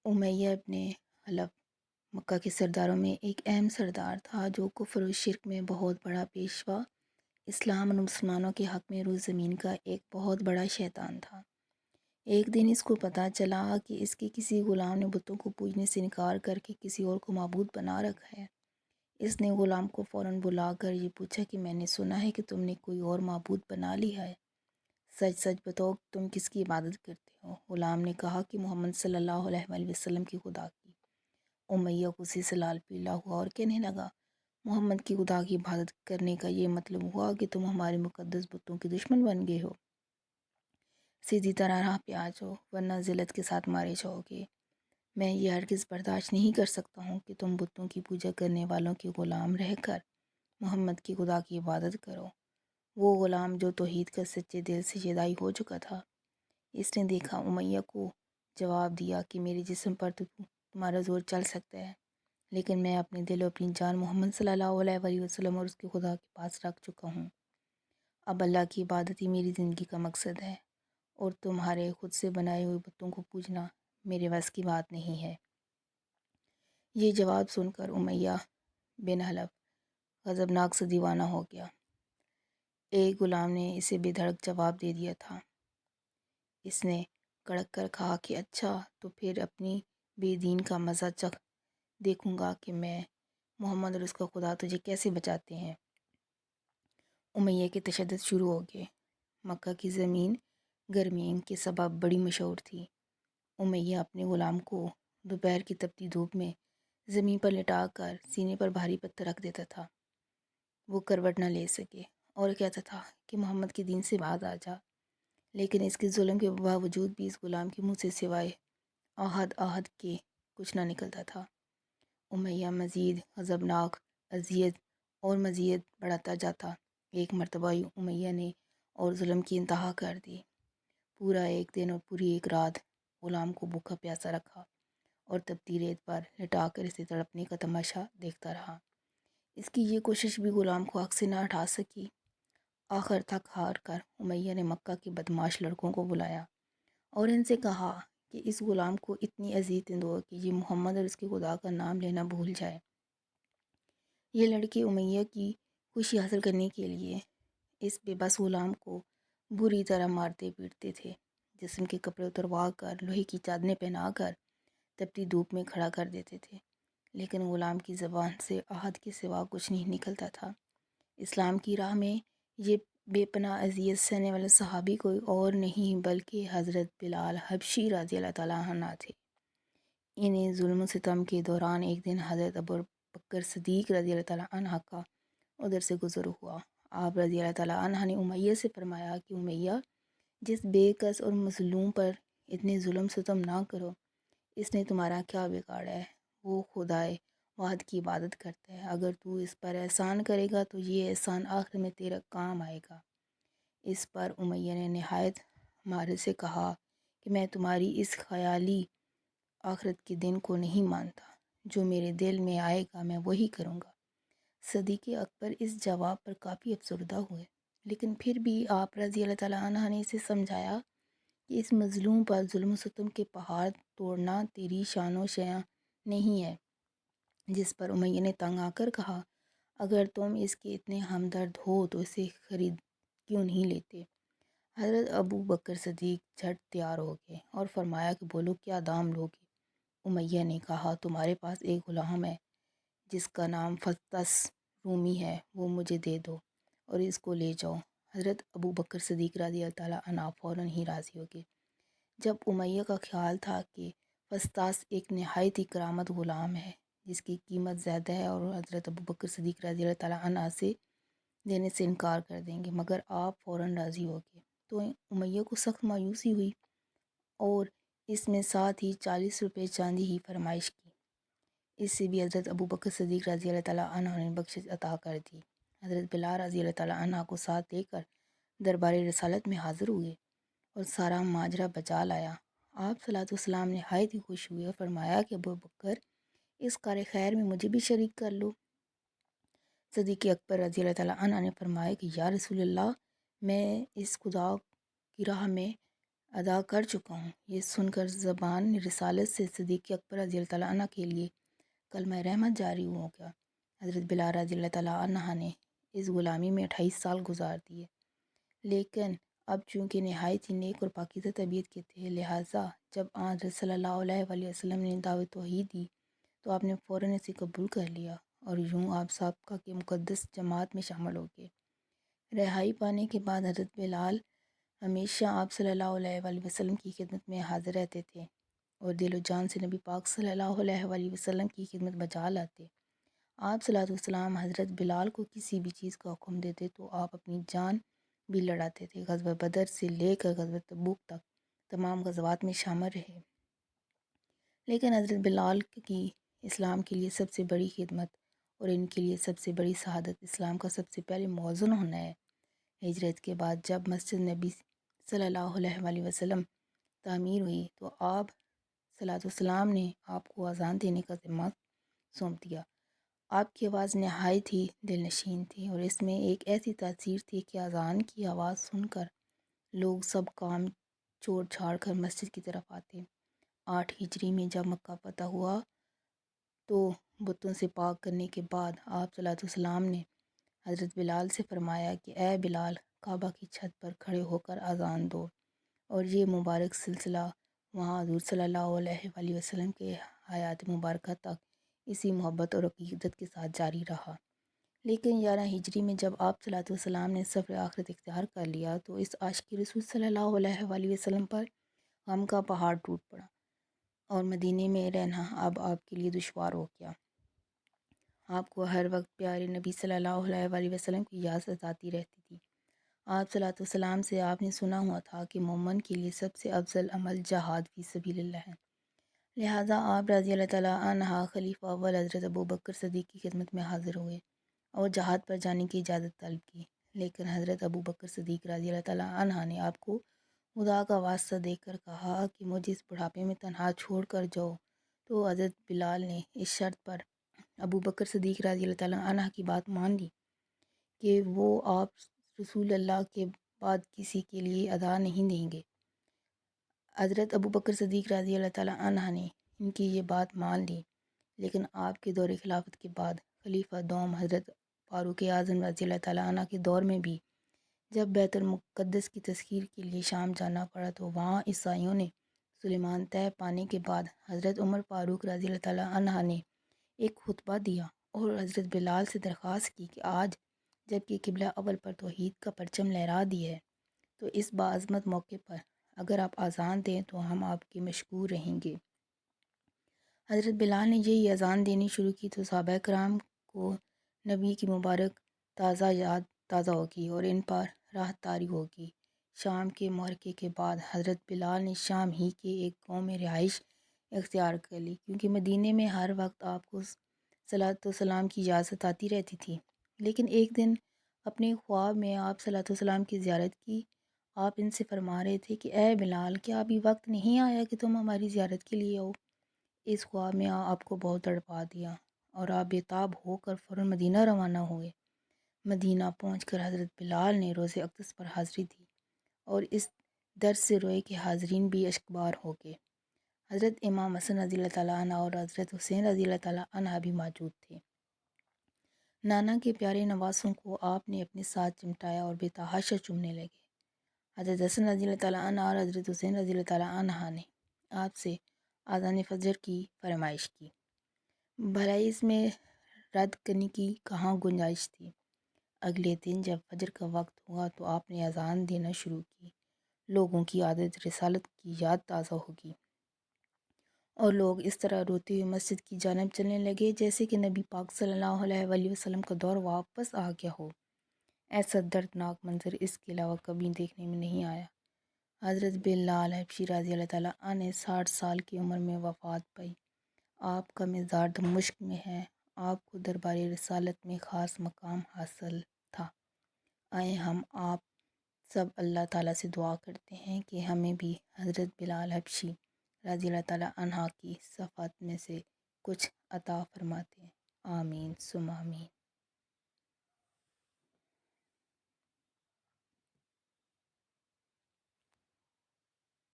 امیہ ابن حلب مکہ کے سرداروں میں ایک اہم سردار تھا جو کفر و شرک میں بہت بڑا پیشوا، اسلام اور مسلمانوں کے حق میں روئے زمین کا ایک بہت بڑا شیطان تھا۔ ایک دن اس کو پتہ چلا کہ اس کے کسی غلام نے بتوں کو پوجنے سے انکار کر کے کسی اور کو معبود بنا رکھا ہے۔ اس نے غلام کو فوراً بلا کر یہ پوچھا کہ میں نے سنا ہے کہ تم نے کوئی اور معبود بنا لیا ہے، سچ سچ بتاؤ تم کس کی عبادت کرتے ہو؟ غلام نے کہا کہ محمد صلی اللہ علیہ وآلہ وسلم کی خدا کی۔ امیہ غصے سے لال پیلا ہوا اور کہنے لگا، محمد کی خدا کی عبادت کرنے کا یہ مطلب ہوا کہ تم ہمارے مقدس بتوں کے دشمن بن گئے ہو؟ سیدھی طرح راہ پہ آ جاؤ ورنہ ذلت کے ساتھ مارے جاؤ گے۔ میں یہ ہرگز برداشت نہیں کر سکتا ہوں کہ تم بتوں کی پوجا کرنے والوں کے غلام رہ کر محمد کی خدا کی عبادت کرو۔ وہ غلام جو توحید کا سچے دل سے شیدائی ہو چکا تھا، اس نے دیکھا امیہ کو، جواب دیا کہ میرے جسم پر تو تمہارا زور چل سکتا ہے، لیکن میں اپنے دل اور اپنی جان محمد صلی اللہ علیہ وآلہ وسلم اور اس کے خدا کے پاس رکھ چکا ہوں۔ اب اللہ کی عبادت ہی میری زندگی کا مقصد ہے، اور تمہارے خود سے بنائے ہوئے بتوں کو پوجنا میرے بس کی بات نہیں ہے۔ یہ جواب سن کر امیہ بن حلب غضبناک سے دیوانہ ہو گیا۔ ایک غلام نے اسے بے دھڑک جواب دے دیا تھا۔ اس نے کڑک کر کہا کہ اچھا تو پھر اپنی بے دین کا مزہ چکھ دیکھوں گا کہ میں محمد اور اس کا خدا تجھے کیسے بچاتے ہیں۔ امیہ کے تشدد شروع ہو گئے۔ مکہ کی زمین گرمی کے سبب بڑی مشہور تھی۔ امیہ اپنے غلام کو دوپہر کی تپتی دھوپ میں زمین پر لٹا کر سینے پر بھاری پتھر رکھ دیتا تھا، وہ کروٹ نہ لے سکے، اور کہتا تھا کہ محمد کے دین سے باز آ جا۔ لیکن اس کے ظلم کے باوجود بھی اس غلام کے منہ سے سوائے آہد آہد کے کچھ نہ نکلتا تھا۔ امیہ مزید غضبناک، اذیت اور مزید بڑھاتا جاتا۔ ایک مرتبہ امیہ نے اور ظلم کی انتہا کر دی۔ پورا ایک دن اور پوری ایک رات غلام کو بھوکا پیاسا رکھا اور تپتی ریت پر لٹا کر اسے تڑپنے کا تماشا دیکھتا رہا۔ اس کی یہ کوشش بھی غلام کو حق سے نہ ہٹا سکی۔ آخر تک ہار کر امیہ نے مکہ کے بدمعاش لڑکوں کو بلایا اور ان سے کہا کہ اس غلام کو اتنی اذیتیں دو کہ یہ محمد اور اس کے خدا کا نام لینا بھول جائے۔ یہ لڑکے امیہ کی خوشی حاصل کرنے کے لیے اس بے بس غلام کو بری طرح مارتے پیٹتے تھے، جسم کے کپڑے اتروا کر لوہے کی چادریں پہنا کر تپتی دھوپ میں کھڑا کر دیتے تھے، لیکن غلام کی زبان سے احد کے سوا کچھ نہیں نکلتا تھا۔ اسلام کی راہ میں یہ بے پناہ اذیت سہنے والے صحابی کوئی اور نہیں بلکہ حضرت بلال حبشی رضی اللہ تعالیٰ عنہ تھے۔ انہیں ظلم و ستم کے دوران ایک دن حضرت ابو بکر صدیق رضی اللہ تعالیٰ عنہ کا ادھر سے گزر ہوا۔ آپ رضی اللہ تعالیٰ عنہ نے امیہ سے فرمایا کہ امیہ، جس بے کس اور مظلوم پر اتنے ظلم ستم نہ کرو، اس نے تمہارا کیا بگاڑا ہے؟ وہ خدائے واحد کی عبادت کرتا ہے، اگر تو اس پر احسان کرے گا تو یہ احسان آخر میں تیرا کام آئے گا۔ اس پر امیہ نے نہایت مارے سے کہا کہ میں تمہاری اس خیالی آخرت کے دن کو نہیں مانتا، جو میرے دل میں آئے گا میں وہی کروں گا۔ صدیق اکبر اس جواب پر کافی افسردہ ہوئے، لیکن پھر بھی آپ رضی اللہ تعالیٰ عنہ نے اسے سمجھایا کہ اس مظلوم پر ظلم و ستم کے پہاڑ توڑنا تیری شان و شیاں نہیں ہے۔ جس پر امیہ نے تنگ آ کر کہا، اگر تم اس کے اتنے ہمدرد ہو تو اسے خرید کیوں نہیں لیتے؟ حضرت ابو بکر صدیق جھٹ تیار ہو گئے اور فرمایا کہ بولو کیا دام لوگے؟ امیہ نے کہا، تمہارے پاس ایک غلام ہے جس کا نام فطس رومی ہے، وہ مجھے دے دو اور اس کو لے جاؤ۔ حضرت ابو بکر صدیق رضی اللہ تعالیٰ عنہ فوراً ہی راضی ہو گئے۔ جب امیہ کا خیال تھا کہ فطاس ایک نہایت ہی کرامت غلام ہے جس کی قیمت زیادہ ہے اور حضرت ابو بکر صدیق رضی اللہ تعالیٰ عنہ سے دینے سے انکار کر دیں گے، مگر آپ فوراً راضی ہو گئے، تو امیہ کو سخت مایوسی ہوئی اور اس میں ساتھ ہی 40 روپے چاندی ہی فرمائش کی۔ اس سے بھی حضرت ابو بکر صدیق رضی اللہ تعالیٰ عنہ نے بخشش عطا کر دی۔ حضرت بلال رضی اللہ تعالیٰ عنہ کو ساتھ لے کر دربار رسالت میں حاضر ہوئے اور سارا ماجرا بجا لایا۔ آپ صلی اللہ علیہ وسلم نہایت ہی خوش ہوئے اور فرمایا کہ ابو بکر، اس کار خیر میں مجھے بھی شریک کر لو۔ صدیق اکبر رضی اللہ تعالیٰ عنہ نے فرمایا کہ یا رسول اللہ، میں اس خدا کی راہ میں ادا کر چکا ہوں۔ یہ سن کر زبان رسالت سے صدیق اکبر رضی اللہ تعالیٰ عنہ کے لیے کلمہ رحمت جاری ہو گیا۔ حضرت بلال رضی اللہ تعالیٰ عنہ نے اس غلامی میں 28 سال گزار دیے، لیکن اب چونکہ نہایت ہی نیک اور پاکیزہ طبیعت کے تھے، لہٰذا جب حضرت صلی اللہ علیہ وآلہ وسلم نے دعوت توحید دی تو آپ نے فوراً اسے قبول کر لیا اور یوں آپ سابقہ کے مقدس جماعت میں شامل ہو گئے۔ رہائی پانے کے بعد حضرت بلال ہمیشہ آپ صلی اللہ علیہ وآلہ وسلم کی خدمت میں حاضر رہتے تھے اور دل و جان سے نبی پاک صلی اللہ علیہ وآلہ وسلم کی خدمت بجا لاتے۔ آپ صلی اللہ علیہ وسلم حضرت بلال کو کسی بھی چیز کا حکم دیتے تو آپ اپنی جان بھی لڑاتے تھے۔ غزوہ بدر سے لے کر غزوہ تبوک تک تمام غزوات میں شامل رہے، لیکن حضرت بلال کی اسلام کے لیے سب سے بڑی خدمت اور ان کے لیے سب سے بڑی شہادت اسلام کا سب سے پہلے موذن ہونا ہے۔ ہجرت کے بعد جب مسجد نبی صلی اللہ علیہ وآلہ وسلم تعمیر ہوئی تو آپ صلی اللہ علیہ وسلم نے آپ کو اذان دینے کا ذمہ سونپ دیا۔ آپ کی آواز نہایت ہی دل نشین تھی اور اس میں ایک ایسی تاثیر تھی کہ اذان کی آواز سن کر لوگ سب کام چھوڑ چھاڑ کر مسجد کی طرف آتے۔ 8 ہجری میں جب مکہ فتح ہوا تو بتوں سے پاک کرنے کے بعد آپ صلی اللہ علیہ وسلم نے حضرت بلال سے فرمایا کہ اے بلال، کعبہ کی چھت پر کھڑے ہو کر اذان دو، اور یہ مبارک سلسلہ وہاں حضور صلی اللہ علیہ وآلہ وسلم کے حیات مبارکہ تک اسی محبت اور عقیدت کے ساتھ جاری رہا۔ لیکن 11 ہجری میں جب آپ صلی اللہ علیہ وسلم نے سفر آخرت اختیار کر لیا تو اس عاشق رسول صلی اللہ علیہ وآلہ وسلم پر غم کا پہاڑ ٹوٹ پڑا اور مدینے میں رہنا اب آپ کے لیے دشوار ہو گیا۔ آپ کو ہر وقت پیارے نبی صلی اللہ علیہ وآلہ وسلم کی یاد ستاتی رہتی تھی۔ آپ صلی اللہ علیہ وسلم سے آپ نے سنا ہوا تھا کہ مومن کے لیے سب سے افضل عمل جہاد فی سبیل اللہ ہے، لہٰذا آپ رضی اللہ تعالیٰ عنہ خلیفہ اول حضرت ابوبکر صدیق کی خدمت میں حاضر ہوئے اور جہاد پر جانے کی اجازت طلب کی، لیکن حضرت ابوبکر صدیق رضی اللہ تعالیٰ عنہ نے آپ کو خدا کا واسطہ دے کر کہا کہ مجھے اس بڑھاپے میں تنہا چھوڑ کر جاؤ، تو حضرت بلال نے اس شرط پر ابوبکر صدیق رضی اللہ تعالیٰ عنہ کی بات مان لی کہ وہ آپ رسول اللہ کے بعد کسی کے لیے ادا نہیں دیں گے۔ حضرت ابوبکر صدیق رضی اللہ تعالیٰ عنہ نے ان کی یہ بات مان لی، لیکن آپ کے دور خلافت کے بعد خلیفہ دوم حضرت فاروق اعظم رضی اللہ تعالیٰ عنہ کے دور میں بھی جب بیت المقدس کی تسخیر کے لیے شام جانا پڑا تو وہاں عیسائیوں نے سلیمان طے پانے کے بعد حضرت عمر فاروق رضی اللہ تعالیٰ عنہ نے ایک خطبہ دیا اور حضرت بلال سے درخواست کی کہ آج جب کہ قبلہ اول پر توحید کا پرچم لہرا دی ہے تو اس باعظمت موقع پر اگر آپ اذان دیں تو ہم آپ کے مشکور رہیں گے۔ حضرت بلال نے یہی اذان دینی شروع کی تو صحابہ کرام کو نبی کی مبارک تازہ یاد تازہ ہوگی اور ان پر راحت طاری ہوگی۔ شام کے معرکے کے بعد حضرت بلال نے شام ہی کے ایک گاؤں میں رہائش اختیار کر لی، کیونکہ مدینے میں ہر وقت آپ کو صلاۃ وسلام کی اجازت آتی رہتی تھی، لیکن ایک دن اپنے خواب میں آپ صلی اللہ علیہ وسلم کی زیارت کی۔ آپ ان سے فرما رہے تھے کہ اے بلال، کیا ابھی وقت نہیں آیا کہ تم ہماری زیارت کے لیے آؤ؟ اس خواب میں آپ کو بہت تڑپا دیا اور آپ بےتاب ہو کر فوراً مدینہ روانہ ہوئے۔ مدینہ پہنچ کر حضرت بلال نے روزہ اقدس پر حاضری دی اور اس درد سے روئے کہ حاضرین بھی اشکبار ہو گئے۔ حضرت امام حسن رضی اللہ تعالیٰ عنہ اور حضرت حسین رضی اللہ تعالیٰ عنہ بھی موجود تھے۔ نانا کے پیارے نواسوں کو آپ نے اپنے ساتھ چمٹایا اور بے تحاشا چومنے لگے۔ حضرت حسن رضی اللہ تعالیٰ عنہ اور حضرت حسین رضی اللہ تعالیٰ عنہ نے آپ سے اذان فجر کی فرمائش کی، بھلا اس میں رد کرنے کی کہاں گنجائش تھی؟ اگلے دن جب فجر کا وقت ہوا تو آپ نے اذان دینا شروع کی۔ لوگوں کی عادت رسالت کی یاد تازہ ہوگی اور لوگ اس طرح روتے ہوئے مسجد کی جانب چلنے لگے جیسے کہ نبی پاک صلی اللہ علیہ وآلہ وسلم کا دور واپس آ گیا ہو۔ ایسا دردناک منظر اس کے علاوہ کبھی دیکھنے میں نہیں آیا۔ حضرت بلال حبشی رضی اللہ تعالیٰ عنہ 60 سال کی عمر میں وفات پائی۔ آپ کا مزار دمشق میں ہے۔ آپ کو دربار رسالت میں خاص مقام حاصل تھا۔ آئیں ہم آپ سب اللہ تعالیٰ سے دعا کرتے ہیں کہ ہمیں بھی حضرت بلال حبشی رضی اللہ تعالیٰ عنہ کی صفات میں سے کچھ عطا فرماتے ہیں۔ آمین ثم آمین۔